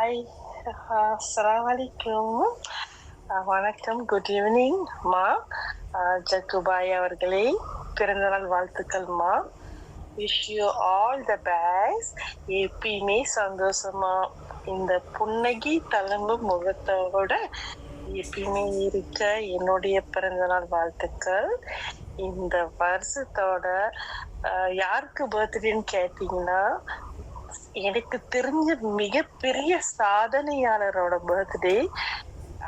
Hi, Assalamualaikum. வணக்கம், good evening மா. ஜக்குபாய் அவர்களே, பிறந்தநாள் வாழ்த்துக்கள்மா. Wish you all the best. எப்பயுமே சந்தோஷமா இந்த புன்னகை தழும்பு முகத்தோட எப்பயுமே இருக்க என்னுடைய பிறந்தநாள் வாழ்த்துக்கள். இந்த வருஷத்தோட யாருக்கு பர்த்டேன்னு கேட்டீங்கன்னா, எனக்கு தெரிஞ்ச மிகப்பெரிய சாதனையாளரோட பர்த்டே.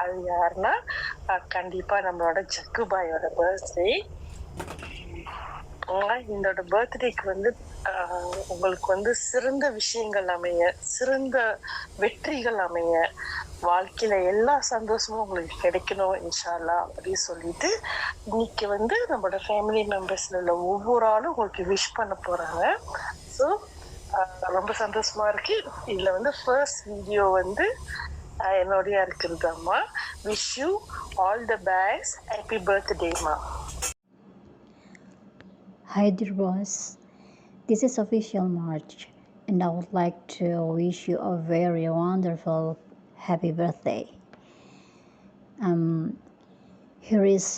அது யாருன்னா கண்டிப்பா நம்மளோட ஜக்குபாயோட பர்த்டே. இந்த பர்த்டேக்கு வந்து உங்களுக்கு சிறந்த விஷயங்கள் அமைய, சிறந்த வெற்றிகள் அமைய, வாழ்க்கையில எல்லா சந்தோஷமும் உங்களுக்கு கிடைக்கணும் இன்ஷா அல்லாஹ் அப்படின்னு சொல்லிட்டு இன்னைக்கு நம்மளோட ஃபேமிலி மெம்பர்ஸ்ல உள்ள ஒவ்வொரு ஆளும் உங்களுக்கு விஷ் பண்ண போறாங்க. ஸோ ரொம்ப சந்தோஷமா இருக்கு. இதுல ஃபர்ஸ்ட் வீடியோ என்னோடைய இருக்குதுமா. Wish you all the best. Happy பர்த்டேமா. Hi dear boss, this is official March and I would like to wish you a very wonderful happy birthday. Here is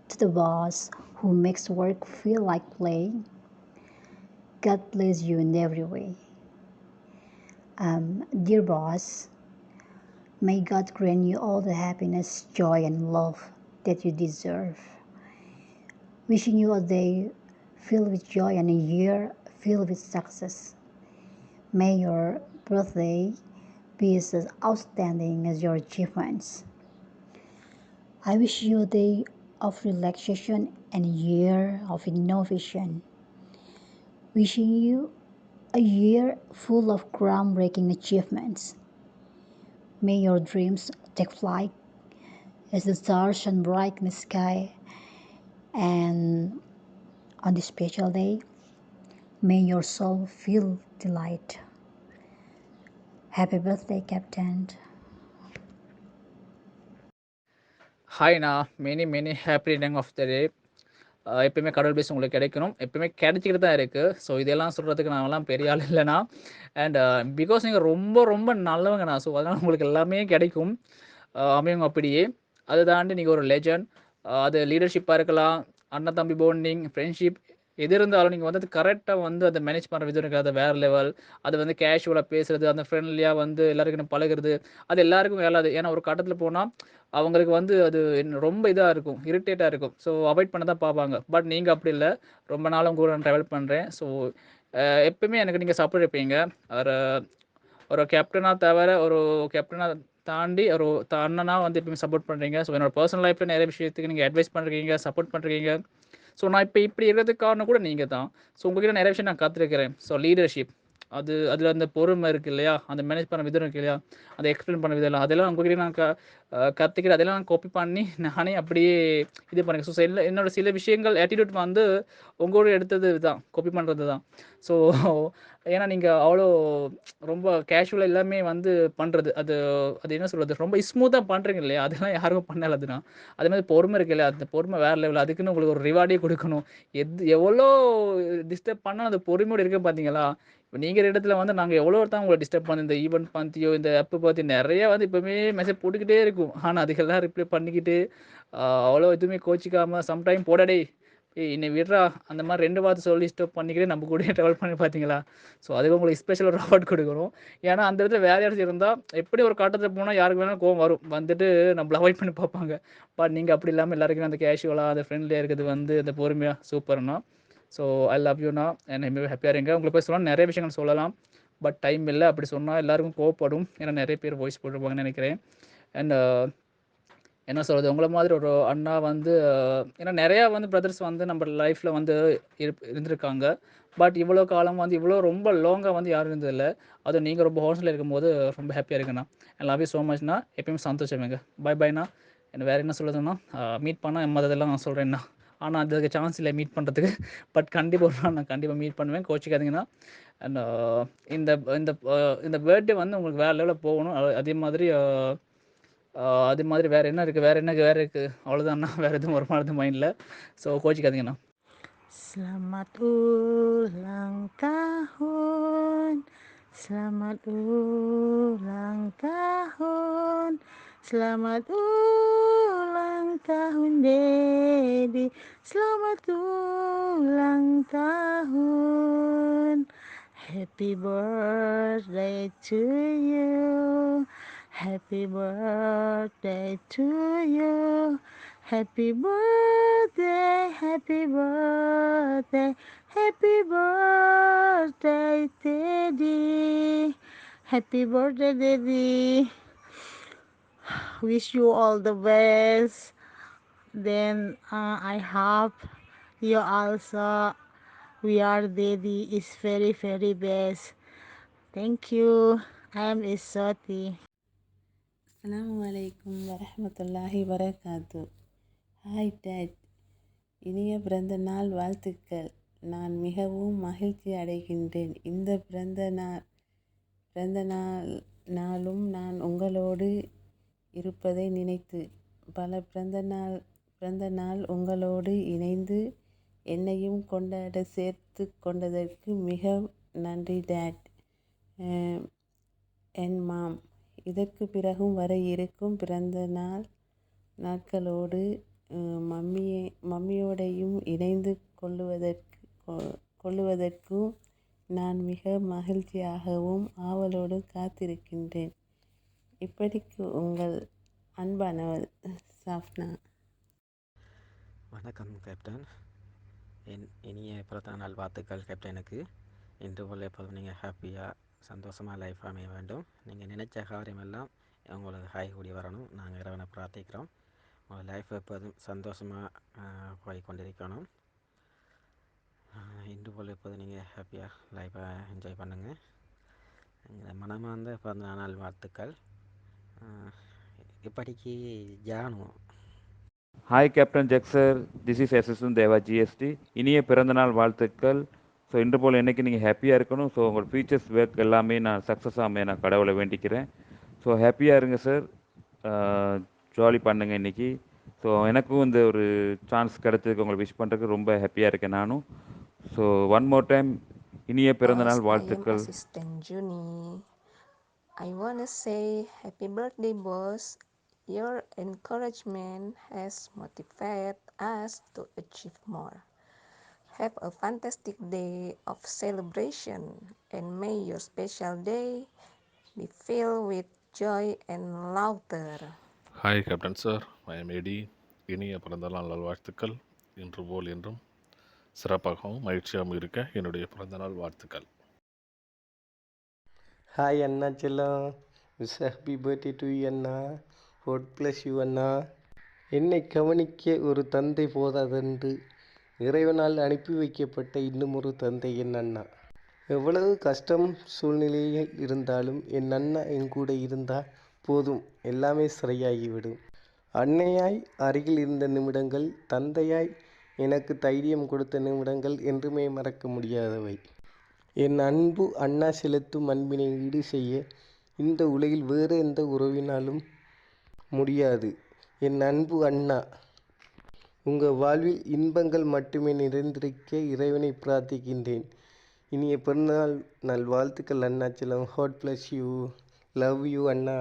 to the boss who makes work feel like play. God bless you in every way. Dear boss, may God grant you all the happiness, joy and love that you deserve. Wishing you a day filled with joy and a year filled with success. May your birthday be as outstanding as your achievements. I wish you a day of relaxation and a year of innovation. Wishing you a year full of groundbreaking achievements. May your dreams take flight as the stars shine bright in the sky. And on this special day, may your soul feel delight. Happy birthday, Captain. ஹாய்ண்ணா, many happy returning of the day. எப்பயுமே கடவுள் base உங்களுக்கு கிடைக்கணும், எப்பயுமே கிடைச்சிக்கிட்டு தான் இருக்குது. So இதெல்லாம் சொல்கிறதுக்கு நான்லாம் பெரிய ஆள் இல்லைண்ணா. அண்ட் பிகாஸ் நீங்கள் ரொம்ப ரொம்ப நல்லவங்கண்ணா. ஸோ அதனால் உங்களுக்கு எல்லாமே கிடைக்கும், அமையும் அப்படியே. அதை தாண்டி நீங்கள் ஒரு லெஜண்ட். அது லீடர்ஷிப்பாக இருக்கலாம், அண்ணன் தம்பி பாண்டிங், ஃப்ரெண்ட்ஷிப், எது இருந்தாலும் நீங்கள் அது கரெக்டாக அதை மேனேஜ் பண்ணுற விதம் இருக்குது. அது வேறு லெவல். அது கேஷுவலாக பேசுகிறது, அந்த ஃப்ரெண்ட்லியாக எல்லாருக்கும் பழகிறது, அது எல்லாருக்கும் வேலாது. ஏன்னா ஒரு கட்டத்தில் போனால் அவங்களுக்கு அது ரொம்ப இதாக இருக்கும், இரிட்டேட்டாக இருக்கும். ஸோ அவாய்ட் பண்ண தான் பார்ப்பாங்க. பட் நீங்கள் அப்படி இல்லை, ரொம்ப நாளும் கூட நான் ட்ராவல் பண்ணுறேன். ஸோ எப்பவுமே எனக்கு நீங்கள் சப்போர்ட் இருப்பீங்க. ஒரு கேப்டனாக தவிர, ஒரு கேப்டனாக தாண்டி ஒரு அண்ணனா எப்பவுமே சப்போர்ட் பண்ணுறீங்க. ஸோ என்னோட பர்சனல் லைஃப்பில் நிறைய விஷயத்துக்கு நீங்கள் அட்வைஸ் பண்ணுறீங்க, சப்போர்ட் பண்ணுறீங்க. ஸோ நான் இப்போ இப்படி இருக்கிறதுக்கு காரணம் கூட நீங்கள் தான். ஸோ உங்ககிட்ட நிறைய விஷயம் நான் கற்றுருக்கிறேன். ஸோ லீடர்ஷிப், அதில் அந்த பொறுமை இருக்குது இல்லையா, அந்த மேனேஜ் பண்ண விதம் இருக்கு இல்லையா, அதை எக்ஸ்பிளைன் பண்ண விதம் இல்லை, அதெல்லாம் உங்ககிட்ட நான் கற்றுக்கிட்டு அதெல்லாம் நான் காப்பி பண்ணி நானே அப்படியே இது பண்ணிக்கிறேன். ஸோ என்னோட சில விஷயங்கள் ஆட்டிடியூட் உங்களோட எடுத்தது தான், காப்பி பண்ணுறது தான். ஸோ ஏன்னா நீங்கள் அவ்வளோ ரொம்ப கேஷுவலாக எல்லாமே பண்ணுறது, அது என்ன சொல்கிறது, ரொம்ப ஸ்மூத்தாக பண்ணுறீங்க இல்லையா, அதெல்லாம் யாரும் பண்ணல. அதுனா அதே மாதிரி பொறுமை இருக்கு இல்லையா, அந்த பொறுமை வேறு லெவல். அதுக்குன்னு உங்களுக்கு ஒரு ரிவார்டே கொடுக்கணும். எவ்வளோ டிஸ்டர்ப் பண்ணால் அந்த பொறுமையோடு இருக்க பார்த்தீங்களா. இப்போ நீங்கள் இடத்துல நாங்கள் எவ்வளோ தான் உங்களை டிஸ்டர்ப் பண்ண, இந்த ஈவெண்ட் பற்றியோ இந்த ஆப்பு பற்றி நிறையா இப்போவுமே மெசேஜ் போட்டுக்கிட்டே இருக்கும். ஆனால் அதுக்கெல்லாம் ரிப்ளை பண்ணிக்கிட்டு அவ்வளோ எதுவுமே கோச்சிக்காமல் சம்டைம் போடாடே என்னை விடுறா அந்த மாதிரி 2 வார்த்தை சொல்லி ஸ்டாப் பண்ணிக்கிட்டே நம்ம கூட ட்ராவல் பண்ணி பார்த்தீங்களா. ஸோ அதுக்கு உங்களுக்கு ஸ்பெஷல் ஒரு அவார்ட் கொடுக்கணும். ஏன்னா அந்த இடத்துல வேறு யாராச்சும் இருந்தால் எப்படி ஒரு கட்டத்தில் போனால் யாருக்கு வேணாலும் கோவம் வரும், நம்மளை அவாய்ட் பண்ணி பார்ப்பாங்க. பட் நீங்கள் அப்படி இல்லாமல் எல்லாருக்குமே அந்த கேஷுவலாக, அந்த ஃப்ரெண்ட்லியாக இருக்கிறது அந்த பொறுமையாக சூப்பர்ண்ணா. ஸோ ஐ லவ் யூண்ணா. என்னை ஹாப்பியாக இருங்க. உங்களுக்கு போய் சொல்லலாம், நிறைய விஷயங்கள் சொல்லலாம். பட் டைம் இல்லை. அப்படி சொன்னால் எல்லாருக்கும் கோவப்படும். ஏன்னா நிறைய பேர் வாய்ஸ் போட்டுருப்பாங்கன்னு நினைக்கிறேன். அண்ட் என்ன சொல்கிறது, உங்களை மாதிரி ஒரு அண்ணா ஏன்னா நிறையா பிரதர்ஸ் நம்ம லைஃப்பில் இருந்திருக்காங்க. பட் இவ்வளோ காலம் இவ்வளோ ரொம்ப லாங்காக யாரும் இருந்ததில்லை. அதுவும் நீங்கள் ரொம்ப ஹாஸ்டலில் இருக்கும்போது ரொம்ப ஹாப்பியாக இருக்குண்ணா. ஐ லவ் யூ ஸோ மச்ண்ணா. எப்பயுமே சந்தோஷமேங்க. பை பைண்ணா. என்ன வேறு என்ன சொல்லுதுன்னா, மீட் பண்ணால் மற்றதெல்லாம் நான் சொல்கிறேண்ணா. ஆனால் அதுக்கு சான்ஸ் இல்லை மீட் பண்ணுறதுக்கு. பட் கண்டிப்பாக ஒரு நாள் நான் கண்டிப்பாக மீட் பண்ணுவேன், கோச்சிக்காதீங்கண்ணா. அண்ட் இந்த இந்த இந்த பர்த்டே உங்களுக்கு வேறு லெவலில் போகணும். அதே மாதிரி வேறு என்ன இருக்குது, வேறு இருக்குது, அவ்வளோதாண்ணா. வேறு எதுவும் வருமானது மைண்டில். So கோச்சிக்காதீங்கண்ணா. Selamat ulang tahun Selamat ulang tahun. Selamat ulang tahun Dedi. Selamat ulang tahun. Happy birthday to you. Happy birthday to you. Happy birthday, happy birthday, happy birthday, Teddy. Happy birthday, Daddy. Wish you all the best. Then I hope you also we are Daddy is very very best. Thank you. I am Isati. அஸ்ஸலாமு வரஹ்மத்துல்லாஹி வரகாத்து. Hi date, இனிய பிறந்த நாள் வாழ்த்துக்கள். நான் மிகவும் மகிழ்ச்சி அடைகின்றேன். இந்த பிறந்த நாளும் நான் உங்களோடு இருப்பதை நினைத்து. பல பிறந்த நாள் உங்களோடு இணைந்து என்னையும் கொண்டாட சேர்த்து கொண்டதற்கு மிக நன்றி டேட் என் மாம். இதற்கு பிறகும் வர இருக்கும் பிறந்த நாட்களோடு மம்மியோடையும் இணைந்து கொள்ளுவதற்கும் நான் மிக மகிழ்ச்சியாகவும் ஆவலோடும் காத்திருக்கின்றேன். இப்படிக்கு உங்கள் அன்பானவர் சாஃப்னா. வணக்கம் கேப்டன். என் இனிய பிறந்த நாள் வாழ்த்துக்கள் கேப்டனுக்கு. இன்று போல் எப்போதும் நீங்கள் ஹாப்பியாக சந்தோஷமாக லைஃப் அமைய வேண்டும். நீங்கள் நினைச்ச காரியமெல்லாம் உங்களுக்கு ஹாய் கூடி வரணும். நாங்கள் இறைவனை பிரார்த்திக்கிறோம். உங்கள் லைஃப் எப்போதும் சந்தோஷமாக போய் கொண்டிருக்கணும். இன்று போல் எப்போதும் நீங்கள் ஹாப்பியாக லைஃப்பை என்ஜாய் பண்ணுங்கள். எங்கள் மனமார்ந்த பிறந்த நாள் வாழ்த்துக்கள். இப்படிக்கு ஜானு. ஹாய் கேப்டன் ஜெக் sir, this is SSN Deva GST. இனிய பிறந்தநாள் வாழ்த்துக்கள். ஸோ இன்று போல் என்றைக்கு நீங்கள் ஹாப்பியாக இருக்கணும். ஸோ உங்கள் ஃபியூச்சர்ஸ் ஒர்க் எல்லாமே நான் சக்ஸஸ் ஆகாமல் நான் கடவுளை வேண்டிக்கிறேன். ஸோ ஹாப்பியாக இருங்க சார், ஜாலி பண்ணுங்கள் இன்றைக்கி. ஸோ எனக்கும் இந்த ஒரு சான்ஸ் கிடைச்சதுக்கு உங்களை விஷ் பண்ணுறதுக்கு ரொம்ப ஹாப்பியாக இருக்கேன் நானும். ஸோ ஒன் மோர் டைம் இனிய பிறந்தநாள் வாழ்த்துக்கள். Assistant Juni. I want to say happy birthday, boss. Your encouragement has motivated us to achieve more. Have a fantastic day of celebration and may your special day be filled with joy and laughter. Hi captain sir, I am AD. இனிய பிறந்தநாள் நல்வாழ்த்துக்கள். இன்று போல் என்றும் சிறப்பாகவும் மகிழ்ச்சியாகவும் இருக்க என்னுடைய பிறந்தநாள் வாழ்த்துக்கள். ஹாய் அண்ணா செல்லம், wish happy birthday to you Anna. God bless you அண்ணா. என்னை கவனிக்க ஒரு தந்தை போதாதென்று இறைவனால் அனுப்பி வைக்கப்பட்ட இன்னும் ஒரு தந்தை என் அண்ணா. எவ்வளவு கஷ்டம் சூழ்நிலையில் இருந்தாலும் என் அண்ணா என் கூட இருந்தால் போதும், எல்லாமே சரியாகிவிடும். அன்னையாய் அருகில் இருந்த நிமிடங்கள், தந்தையாய் எனக்கு தைரியம் கொடுத்த நிமிடங்கள் என்றுமே மறக்க முடியாதவை. என் அன்பு அண்ணா செலுத்தும் அன்பினை ஈடு செய்ய இந்த உலகில் வேறு எந்த உறவினாலும் முடியாது. என் அன்பு அண்ணா, உங்கள் வாழ்வில் இன்பங்கள் மட்டுமே நிறைந்திருக்க இறைவனை பிரார்த்திக்கின்றேன். இனிய பிறந்தநாள் நல்வாழ்த்துக்கள் அண்ணா செல்லம். God bless you. Love you Anna.